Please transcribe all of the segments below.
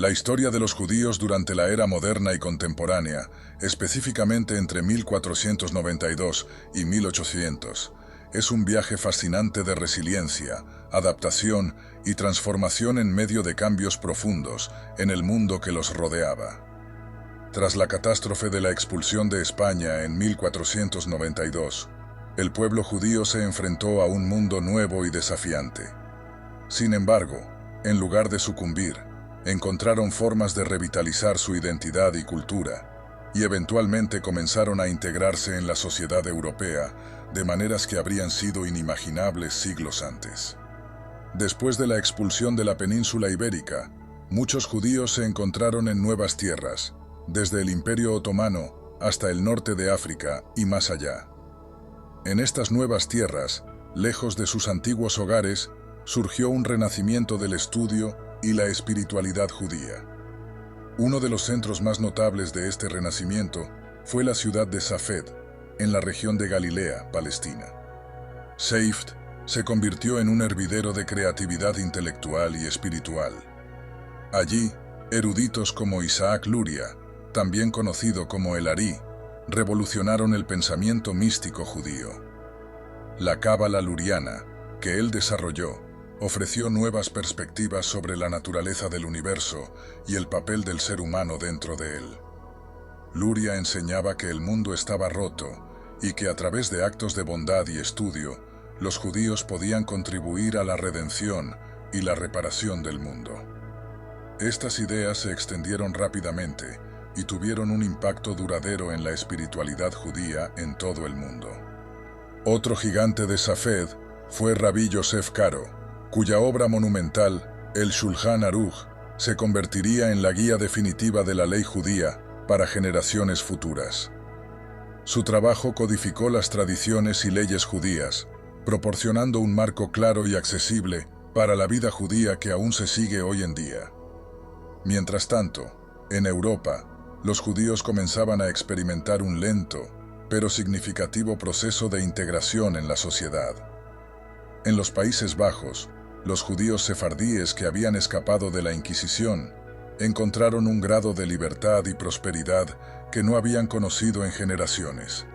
La historia de los judíos durante la era moderna y contemporánea, específicamente entre 1492 y 1800, es un viaje fascinante de resiliencia, adaptación y transformación en medio de cambios profundos en el mundo que los rodeaba. Tras la catástrofe de la expulsión de España en 1492, el pueblo judío se enfrentó a un mundo nuevo y desafiante. Sin embargo, en lugar de sucumbir, encontraron formas de revitalizar su identidad y cultura, y eventualmente comenzaron a integrarse en la sociedad europea de maneras que habrían sido inimaginables siglos antes. Después de la expulsión de la península ibérica, muchos judíos se encontraron en nuevas tierras, desde el Imperio Otomano hasta el norte de África y más allá. En estas nuevas tierras, lejos de sus antiguos hogares, surgió un renacimiento del estudio y la espiritualidad judía. Uno de los centros más notables de este renacimiento fue la ciudad de Safed, en la región de Galilea, Palestina. Safed se convirtió en un hervidero de creatividad intelectual y espiritual. Allí, eruditos como Isaac Luria, también conocido como el Ari, revolucionaron el pensamiento místico judío. La cábala luriana, que él desarrolló, ofreció nuevas perspectivas sobre la naturaleza del universo y el papel del ser humano dentro de él. Luria enseñaba que el mundo estaba roto y que a través de actos de bondad y estudio, los judíos podían contribuir a la redención y la reparación del mundo. Estas ideas se extendieron rápidamente y tuvieron un impacto duradero en la espiritualidad judía en todo el mundo. Otro gigante de Safed fue Rabí Yosef Karo, cuya obra monumental, el Shulchan Aruch, se convertiría en la guía definitiva de la ley judía para generaciones futuras. Su trabajo codificó las tradiciones y leyes judías, proporcionando un marco claro y accesible para la vida judía que aún se sigue hoy en día. Mientras tanto, en Europa, los judíos comenzaban a experimentar un lento, pero significativo proceso de integración en la sociedad. En los Países Bajos, los judíos sefardíes que habían escapado de la Inquisición encontraron un grado de libertad y prosperidad que no habían conocido en generaciones.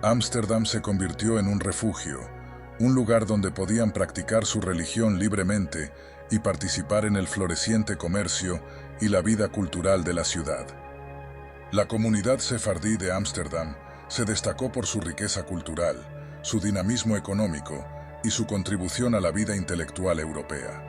Ámsterdam se convirtió en un refugio, un lugar donde podían practicar su religión libremente y participar en el floreciente comercio y la vida cultural de la ciudad. La comunidad sefardí de Ámsterdam se destacó por su riqueza cultural, su dinamismo económico y su contribución a la vida intelectual europea.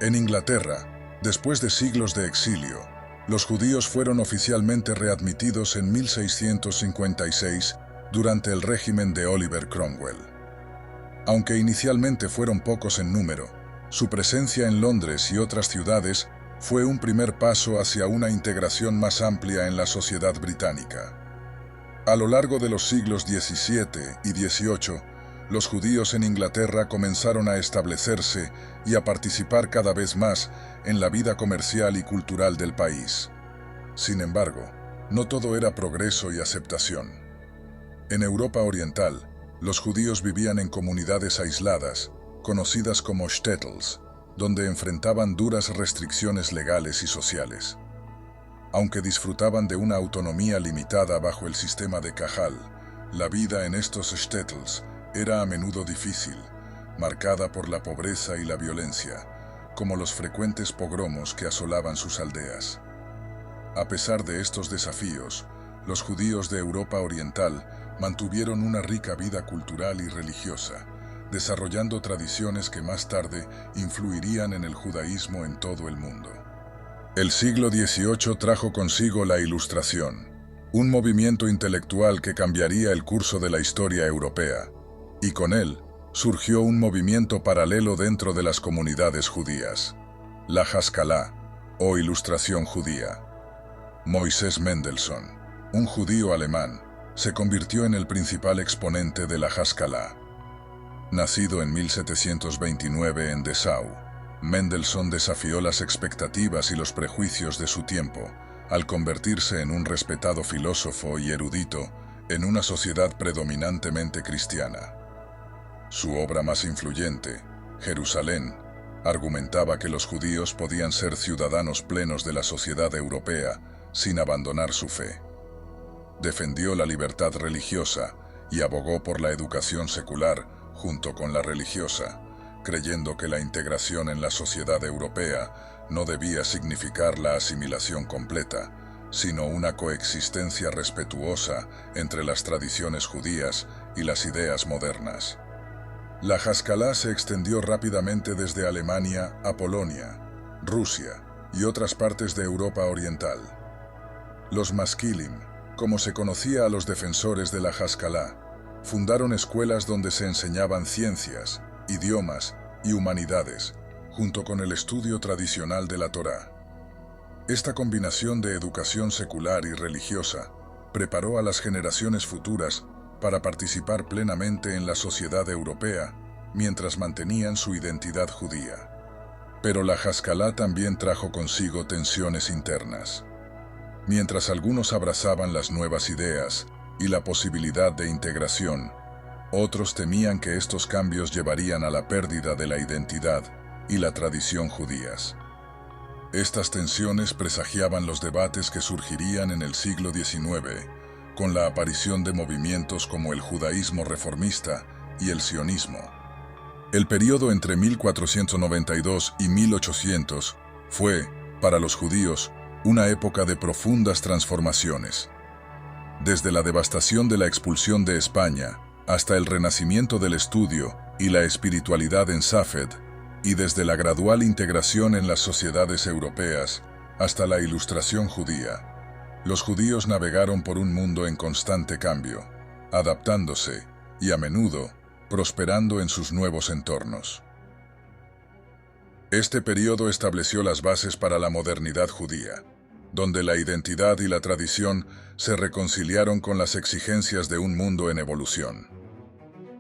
En Inglaterra, después de siglos de exilio, los judíos fueron oficialmente readmitidos en 1656 durante el régimen de Oliver Cromwell. Aunque inicialmente fueron pocos en número, su presencia en Londres y otras ciudades fue un primer paso hacia una integración más amplia en la sociedad británica. A lo largo de los siglos XVII y XVIII, los judíos en Inglaterra comenzaron a establecerse y a participar cada vez más en la vida comercial y cultural del país. Sin embargo, no todo era progreso y aceptación. En Europa Oriental, los judíos vivían en comunidades aisladas, conocidas como shtetls, donde enfrentaban duras restricciones legales y sociales. Aunque disfrutaban de una autonomía limitada bajo el sistema de Kahal, la vida en estos shtetls era a menudo difícil, marcada por la pobreza y la violencia, como los frecuentes pogromos que asolaban sus aldeas. A pesar de estos desafíos, los judíos de Europa Oriental mantuvieron una rica vida cultural y religiosa, desarrollando tradiciones que más tarde influirían en el judaísmo en todo el mundo. El siglo XVIII trajo consigo la Ilustración, un movimiento intelectual que cambiaría el curso de la historia europea, y con él surgió un movimiento paralelo dentro de las comunidades judías, la Haskalah, o Ilustración judía. Moisés Mendelssohn, un judío alemán, se convirtió en el principal exponente de la Haskalah. Nacido en 1729 en Dessau, Mendelssohn desafió las expectativas y los prejuicios de su tiempo, al convertirse en un respetado filósofo y erudito en una sociedad predominantemente cristiana. Su obra más influyente, Jerusalén, Argumentaba que los judíos podían ser ciudadanos plenos de la sociedad europea sin abandonar su fe. Defendió la libertad religiosa y abogó por la educación secular junto con la religiosa, creyendo que la integración en la sociedad europea no debía significar la asimilación completa, sino una coexistencia respetuosa entre las tradiciones judías y las ideas modernas. La Haskalah se extendió rápidamente desde Alemania a Polonia, Rusia y otras partes de Europa Oriental. Los Maskilim, como se conocía a los defensores de la Haskalah, fundaron escuelas donde se enseñaban ciencias, idiomas y humanidades, junto con el estudio tradicional de la Torá. Esta combinación de educación secular y religiosa preparó a las generaciones futuras para participar plenamente en la sociedad europea mientras mantenían su identidad judía. Pero la Haskalah también trajo consigo tensiones internas. Mientras algunos abrazaban las nuevas ideas y la posibilidad de integración, otros temían que estos cambios llevarían a la pérdida de la identidad y la tradición judías. Estas tensiones presagiaban los debates que surgirían en el siglo XIX, con la aparición de movimientos como el judaísmo reformista y el sionismo. El periodo entre 1492 y 1800 fue, para los judíos, una época de profundas transformaciones. Desde la devastación de la expulsión de España hasta el renacimiento del estudio y la espiritualidad en Safed, y desde la gradual integración en las sociedades europeas hasta la Ilustración judía, los judíos navegaron por un mundo en constante cambio, adaptándose y, a menudo, prosperando en sus nuevos entornos. Este periodo estableció las bases para la modernidad judía, donde la identidad y la tradición se reconciliaron con las exigencias de un mundo en evolución.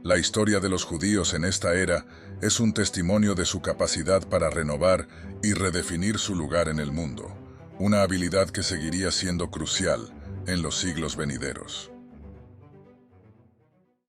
La historia de los judíos en esta era es un testimonio de su capacidad para renovar y redefinir su lugar en el mundo, una habilidad que seguiría siendo crucial en los siglos venideros.